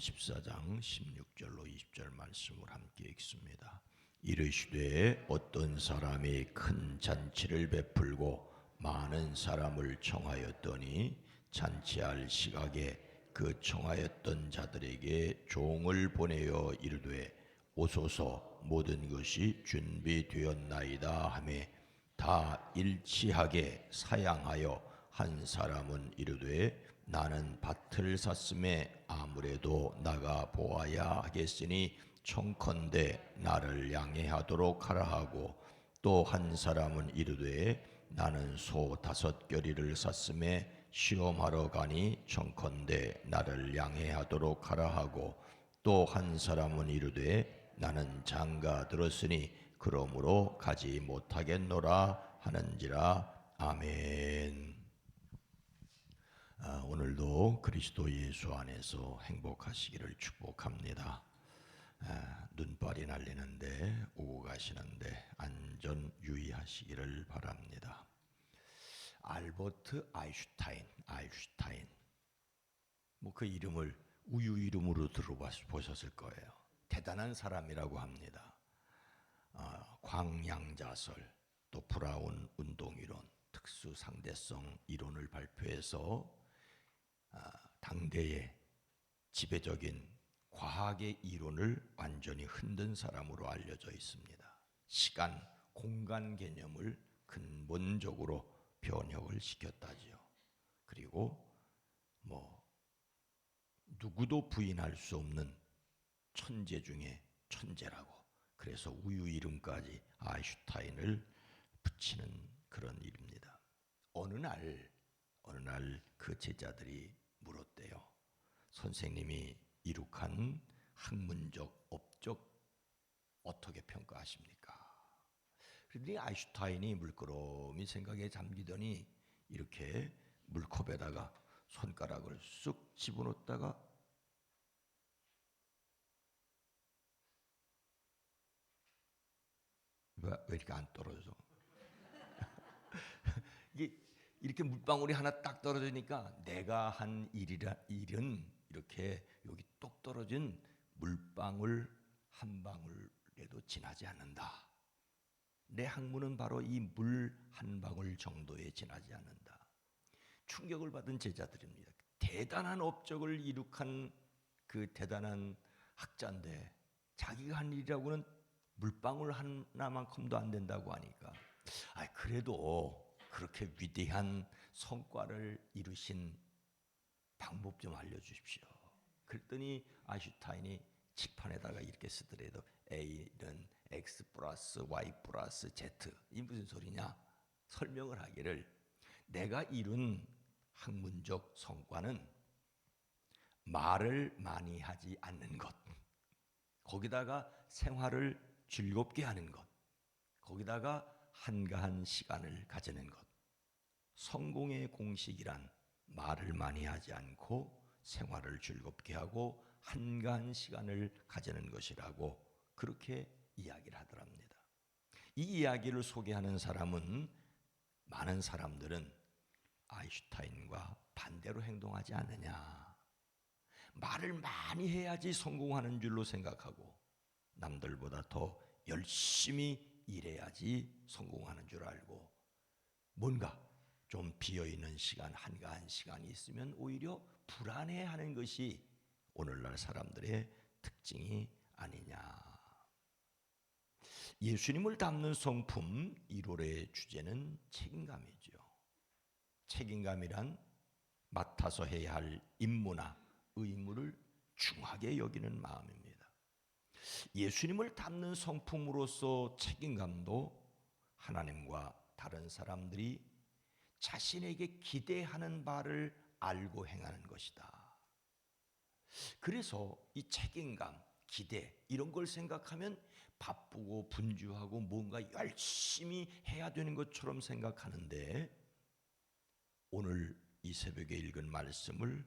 14장 16절로 20절 말씀을 함께 읽습니다. 이르시되 어떤 사람이 큰 잔치를 베풀고 많은 사람을 청하였더니 잔치할 시각에 그 청하였던 자들에게 종을 보내어 이르되 오소서 모든 것이 준비되었나이다 하매 다 일치하게 사양하여 한 사람은 이르되 나는 밭을 샀음에 아무래도 나가 보아야 하겠으니 청컨대 나를 양해하도록 하라 하고 또 한 사람은 이르되 나는 소 5겨리를 샀음에 시험하러 가니 청컨대 나를 양해하도록 하라 하고 또 한 사람은 이르되 나는 장가 들었으니 그러므로 가지 못하겠노라 하는지라. 아멘. 오늘도 그리스도 예수 안에서 행복하시기를 축복합니다. 눈발이 날리는데 오고 가시는데 안전 유의하시기를 바랍니다. 알버트 아인슈타인 뭐 그 이름을 우유 이름으로 들어보셨을 거예요. 대단한 사람이라고 합니다. 광양자설, 또 브라운 운동이론, 특수 상대성 이론을 발표해서 당대의 지배적인 과학의 이론을 완전히 흔든 사람으로 알려져 있습니다. 시간, 공간 개념을 근본적으로 변혁을 시켰다지요. 그리고 누구도 부인할 수 없는 천재 중에 천재라고, 그래서 우유 이름까지 아인슈타인을 붙이는 그런 일입니다. 어느 날 그 제자들이 물었대요. 선생님이 이룩한 학문적 업적 어떻게 평가하십니까? 그런데 아인슈타인이 물끄러미 생각에 잠기더니 이렇게 물컵에다가 손가락을 쑥 집어넣다가 왜 이렇게 안 떨어져? 이게 이렇게 물방울이 하나 딱 떨어지니까 내가 한 일은 이렇게 여기 똑 떨어진 물방울 한 방울에도 지나지 않는다. 내 학문은 바로 이 물 한 방울 정도에 지나지 않는다. 충격을 받은 제자들입니다. 대단한 업적을 이룩한 그 대단한 학자인데 자기가 한 일이라고는 물방울 하나만큼도 안 된다고 하니까 그래도 그렇게 위대한 성과를 이루신 방법 좀 알려주십시오. 그랬더니 아인슈타인이 칙판에다가 이렇게 쓰더라도 A는 X 플러스 Y 플러스 Z, 이 무슨 소리냐 설명을 하기를, 내가 이룬 학문적 성과는 말을 많이 하지 않는 것, 거기다가 생활을 즐겁게 하는 것, 거기다가 한가한 시간을 가지는 것. 성공의 공식이란 말을 많이 하지 않고 생활을 즐겁게 하고 한가한 시간을 가지는 것이라고 그렇게 이야기를 하더랍니다. 이 이야기를 소개하는 사람은 많은 사람들은 아인슈타인과 반대로 행동하지 않느냐, 말을 많이 해야지 성공하는 줄로 생각하고 남들보다 더 열심히 일해야지 성공하는 줄 알고 뭔가 좀 비어있는 시간, 한가한 시간이 있으면 오히려 불안해하는 것이 오늘날 사람들의 특징이 아니냐. 예수님을 담는 성품 1월의 주제는 책임감이죠. 책임감이란 맡아서 해야 할 임무나 의무를 중하게 여기는 마음입니다. 예수님을 담는 성품으로서 책임감도 하나님과 다른 사람들이 자신에게 기대하는 바를 알고 행하는 것이다. 그래서 이 책임감, 기대 이런 걸 생각하면 바쁘고 분주하고 뭔가 열심히 해야 되는 것처럼 생각하는데, 오늘 이 새벽에 읽은 말씀을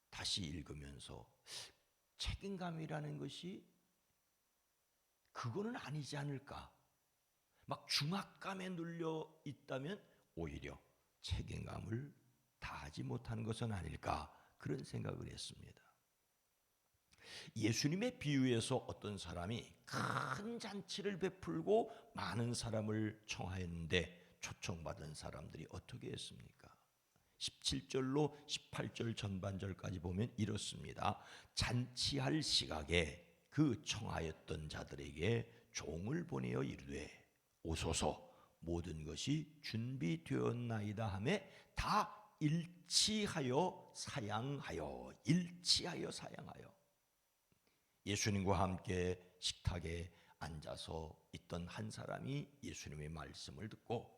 다시 읽으면서 책임감이라는 것이 그거는 아니지 않을까? 막 중압감에 눌려 있다면 오히려 책임감을 다하지 못한 것은 아닐까? 그런 생각을 했습니다. 예수님의 비유에서 어떤 사람이 큰 잔치를 베풀고 많은 사람을 청하였는데 초청받은 사람들이 어떻게 했습니까? 17절로 18절 전반절까지 보면 이렇습니다. 잔치할 시각에 그 청하였던 자들에게 종을 보내어 이르되 오소서, 모든 것이 준비되었나이다 하매 다 일치하여 사양하여 예수님과 함께 식탁에 앉아서 있던 한 사람이 예수님의 말씀을 듣고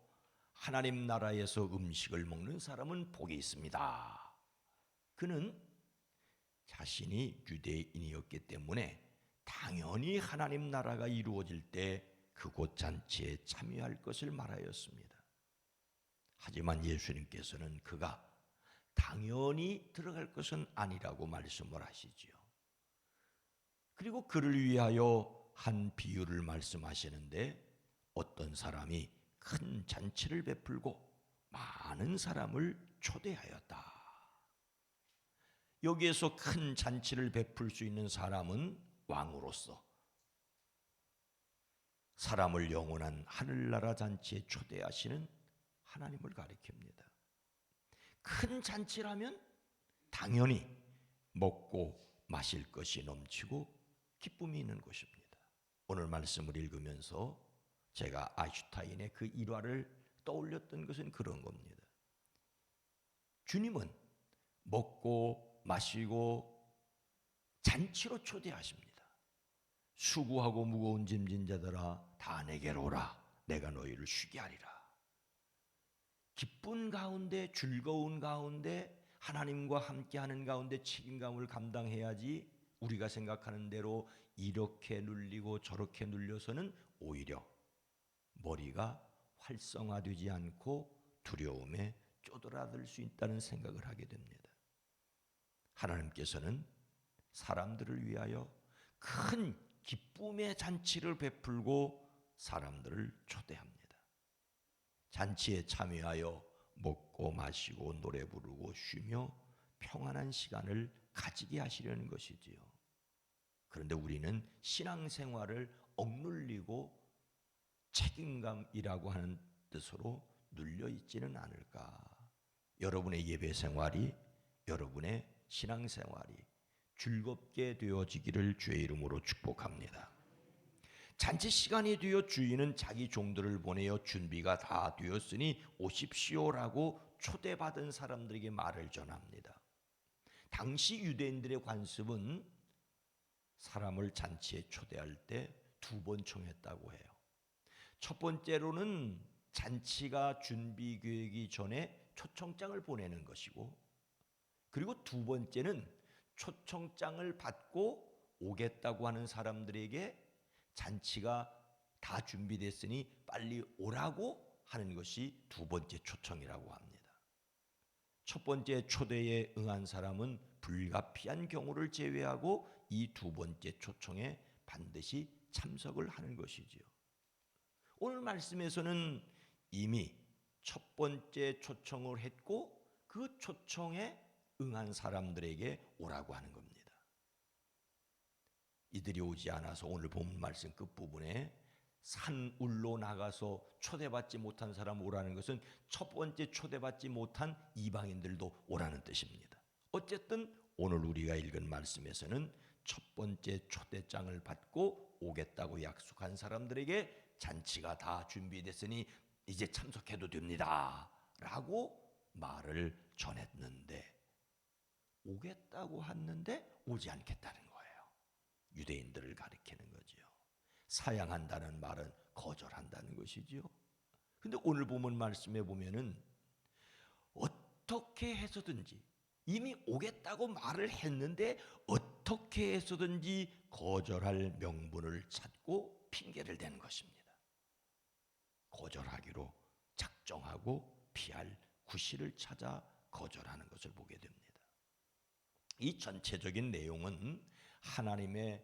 하나님 나라에서 음식을 먹는 사람은 복이 있습니다. 그는 자신이 유대인이었기 때문에 당연히 하나님 나라가 이루어질 때 그곳 잔치에 참여할 것을 말하였습니다. 하지만 예수님께서는 그가 당연히 들어갈 것은 아니라고 말씀을 하시지요. 그리고 그를 위하여 한 비유를 말씀하시는데 어떤 사람이 큰 잔치를 베풀고 많은 사람을 초대하였다. 여기에서 큰 잔치를 베풀 수 있는 사람은 왕으로서 사람을 영원한 하늘나라 잔치에 초대하시는 하나님을 가리킵니다. 큰 잔치라면 당연히 먹고 마실 것이 넘치고 기쁨이 있는 것입니다. 오늘 말씀을 읽으면서 제가 아인슈타인의 그 일화를 떠올렸던 것은 그런 겁니다. 주님은 먹고 마시고 잔치로 초대하십니다. 수고하고 무거운 짐진 자들아 다 내게로 오라, 내가 너희를 쉬게 하리라. 기쁜 가운데, 즐거운 가운데, 하나님과 함께하는 가운데 책임감을 감당해야지 우리가 생각하는 대로 이렇게 눌리고 저렇게 눌려서는 오히려 머리가 활성화되지 않고 두려움에 쪼들어들 수 있다는 생각을 하게 됩니다. 하나님께서는 사람들을 위하여 큰 기쁨의 잔치를 베풀고 사람들을 초대합니다. 잔치에 참여하여 먹고 마시고 노래 부르고 쉬며 평안한 시간을 가지게 하시려는 것이지요. 그런데 우리는 신앙생활을 억눌리고 책임감이라고 하는 뜻으로 눌려있지는 않을까. 여러분의 예배생활이, 여러분의 신앙생활이 즐겁게 되어지기를 주의 이름으로 축복합니다. 잔치 시간이 되어 주인은 자기 종들을 보내어 준비가 다 되었으니 오십시오라고 초대받은 사람들에게 말을 전합니다. 당시 유대인들의 관습은 사람을 잔치에 초대할 때 두 번 청했다고 해요. 첫 번째로는 잔치가 준비 계획이 전에 초청장을 보내는 것이고, 그리고 두 번째는 초청장을 받고 오겠다고 하는 사람들에게 잔치가 다 준비됐으니 빨리 오라고 하는 것이 두 번째 초청이라고 합니다. 첫 번째 초대에 응한 사람은 불가피한 경우를 제외하고 이 두 번째 초청에 반드시 참석을 하는 것이지요. 오늘 말씀에서는 이미 첫 번째 초청을 했고 그 초청에 응한 사람들에게 오라고 하는 겁니다. 이들이 오지 않아서 오늘 본 말씀 끝부분에 산울로 나가서 초대받지 못한 사람 오라는 것은 첫 번째 초대받지 못한 이방인들도 오라는 뜻입니다. 어쨌든 오늘 우리가 읽은 말씀에서는 첫 번째 초대장을 받고 오겠다고 약속한 사람들에게 잔치가 다 준비됐으니 이제 참석해도 됩니다 라고 말을 전했는데, 오겠다고 했는데 오지 않겠다는 거예요. 유대인들을 가리키는 거지요. 사양한다는 말은 거절한다는 것이지요. 근데 오늘 본문 말씀에 보면은 어떻게 해서든지 이미 오겠다고 말을 했는데 어떻게 해서든지 거절할 명분을 찾고 핑계를 대는 것입니다. 거절하기로 작정하고 피할 구실을 찾아 거절하는 것을 보게 됩니다. 이 전체적인 내용은 하나님의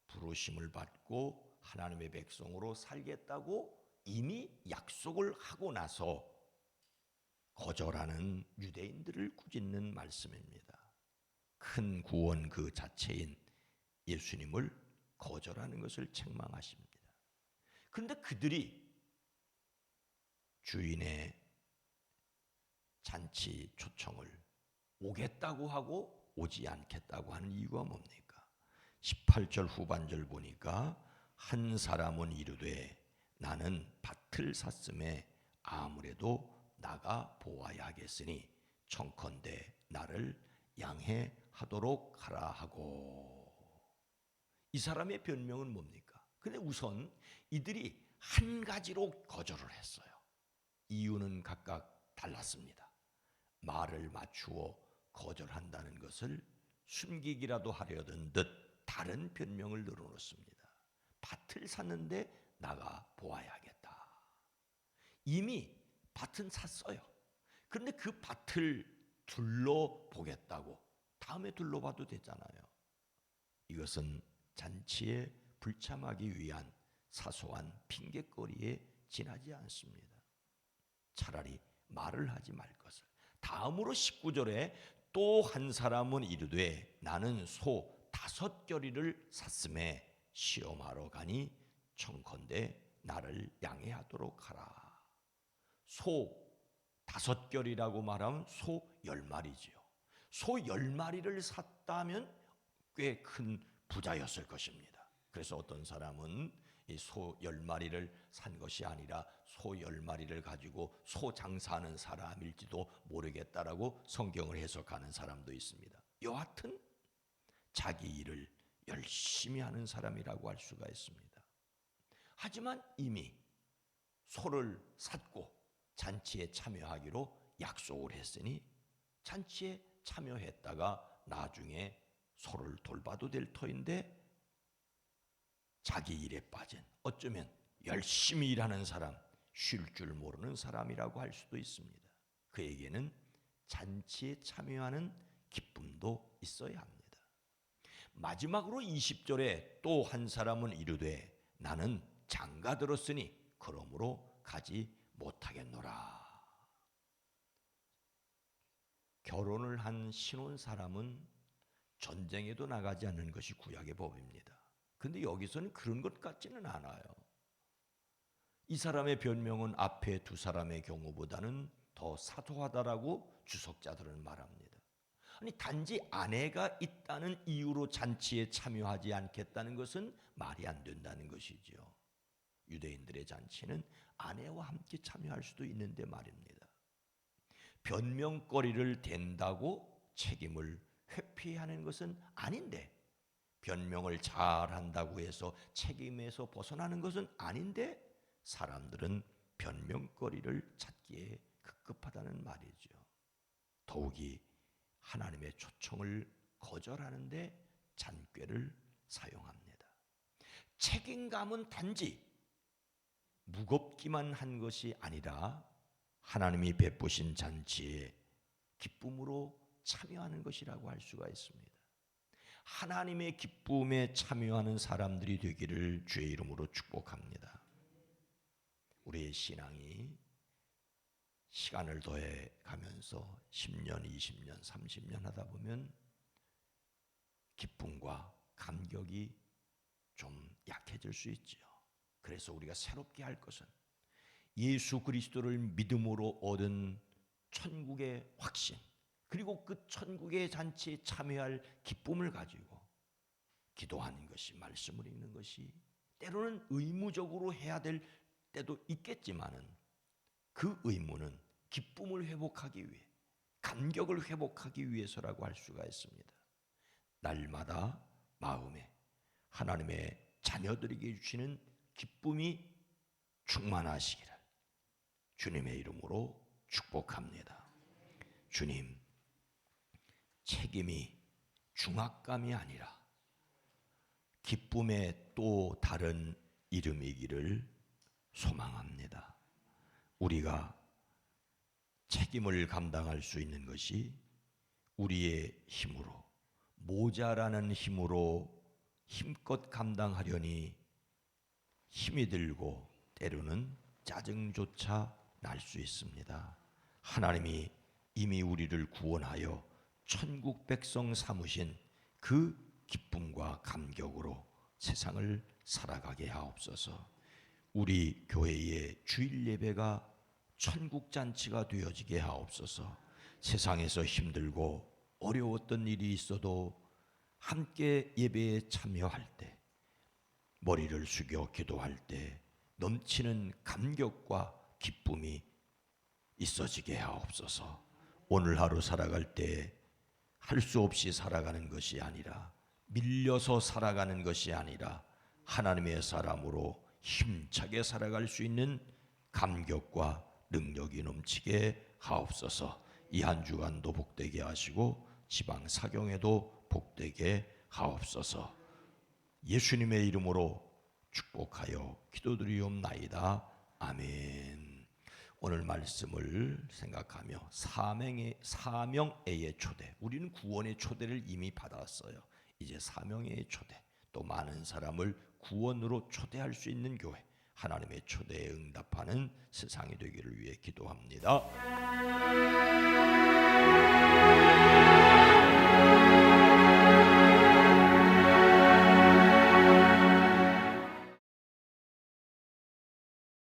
부르심을 받고 하나님의 백성으로 살겠다고 이미 약속을 하고 나서 거절하는 유대인들을 꾸짖는 말씀입니다. 큰 구원 그 자체인 예수님을 거절하는 것을 책망하십니다. 그런데 그들이 주인의 잔치 초청을 오겠다고 하고 오지 않겠다고 하는 이유가 뭡니까? 18절 후반절 보니까 한 사람은 이르되 나는 밭을 샀음에 아무래도 나가 보아야 하겠으니 청컨대 나를 양해하도록 하라 하고. 이 사람의 변명은 뭡니까? 근데 우선 이들이 한 가지로 거절을 했어요. 이유는 각각 달랐습니다. 말을 맞추어 거절한다는 것을 숨기기라도 하려던 듯 다른 변명을 늘어놓습니다. 밭을 샀는데 나가 보아야겠다. 이미 밭은 샀어요. 그런데 그 밭을 둘러보겠다고. 다음에 둘러봐도 되잖아요. 이것은 잔치에 불참하기 위한 사소한 핑곗거리에 지나지 않습니다. 차라리 말을 하지 말 것을. 다음으로 19절에 또 한 사람은 이르되 나는 소 5겨리를 샀음에 시험하러 가니 청컨대 나를 양해하도록 하라. 소 5겨리라고 말하면 소 10마리지요. 소 10마리를 샀다면 꽤 큰 부자였을 것입니다. 그래서 어떤 사람은 이 소 10마리를 산 것이 아니라 소 10마리를 가지고 소 장사하는 사람일지도 모르겠다라고 성경을 해석하는 사람도 있습니다. 여하튼 자기 일을 열심히 하는 사람이라고 할 수가 있습니다. 하지만 이미 소를 샀고 잔치에 참여하기로 약속을 했으니 잔치에 참여했다가 나중에 소를 돌봐도 될 터인데 자기 일에 빠진, 어쩌면 열심히 일하는 사람, 쉴 줄 모르는 사람이라고 할 수도 있습니다. 그에게는 잔치에 참여하는 기쁨도 있어야 합니다. 마지막으로 20절에 또 한 사람은 이르되 나는 장가 들었으니 그러므로 가지 못하겠노라. 결혼을 한 신혼 사람은 전쟁에도 나가지 않는 것이 구약의 법입니다. 근데 여기서는 그런 것 같지는 않아요. 이 사람의 변명은 앞에 두 사람의 경우보다는 더 사소하다라고 주석자들은 말합니다. 아니 단지 아내가 있다는 이유로 잔치에 참여하지 않겠다는 것은 말이 안 된다는 것이죠. 유대인들의 잔치는 아내와 함께 참여할 수도 있는데 말입니다. 변명거리를 댄다고 책임을 회피하는 것은 아닌데, 변명을 잘한다고 해서 책임에서 벗어나는 것은 아닌데 사람들은 변명거리를 찾기에 급급하다는 말이죠. 더욱이 하나님의 초청을 거절하는데 잔꾀를 사용합니다. 책임감은 단지 무겁기만 한 것이 아니라 하나님이 베푸신 잔치에 기쁨으로 참여하는 것이라고 할 수가 있습니다. 하나님의 기쁨에 참여하는 사람들이 되기를 주의 이름으로 축복합니다. 우리의 신앙이 시간을 더해 가면서 10년, 20년, 30년 하다 보면 기쁨과 감격이 좀 약해질 수 있지요. 그래서 우리가 새롭게 할 것은 예수 그리스도를 믿음으로 얻은 천국의 확신, 그리고 그 천국의 잔치에 참여할 기쁨을 가지고 기도하는 것이, 말씀을 읽는 것이 때로는 의무적으로 해야 될 때도 있겠지만은 그 의무는 기쁨을 회복하기 위해, 감격을 회복하기 위해서라고 할 수가 있습니다. 날마다 마음에 하나님의 자녀들에게 주시는 기쁨이 충만하시기를 주님의 이름으로 축복합니다. 주님, 책임이 중압감이 아니라 기쁨의 또 다른 이름이기를 소망합니다. 우리가 책임을 감당할 수 있는 것이 우리의 힘으로, 모자라는 힘으로 힘껏 감당하려니 힘이 들고 때로는 짜증조차 날 수 있습니다. 하나님이 이미 우리를 구원하여 천국 백성 삼으신 그 기쁨과 감격으로 세상을 살아가게 하옵소서. 우리 교회의 주일 예배가 천국 잔치가 되어지게 하옵소서. 세상에서 힘들고 어려웠던 일이 있어도 함께 예배에 참여할 때, 머리를 숙여 기도할 때 넘치는 감격과 기쁨이 있어지게 하옵소서. 오늘 하루 살아갈 때 할 수 없이 살아가는 것이 아니라, 밀려서 살아가는 것이 아니라 하나님의 사람으로 힘차게 살아갈 수 있는 감격과 능력이 넘치게 하옵소서. 이 한 주간도 복되게 하시고 지방 사경에도 복되게 하옵소서. 예수님의 이름으로 축복하여 기도드리옵나이다. 아멘. 오늘 말씀을 생각하며 사명의 초대, 우리는 구원의 초대를 이미 받았어요. 이제 사명의 초대, 또 많은 사람을 구원으로 초대할 수 있는 교회, 하나님의 초대에 응답하는 세상이 되기를 위해 기도합니다.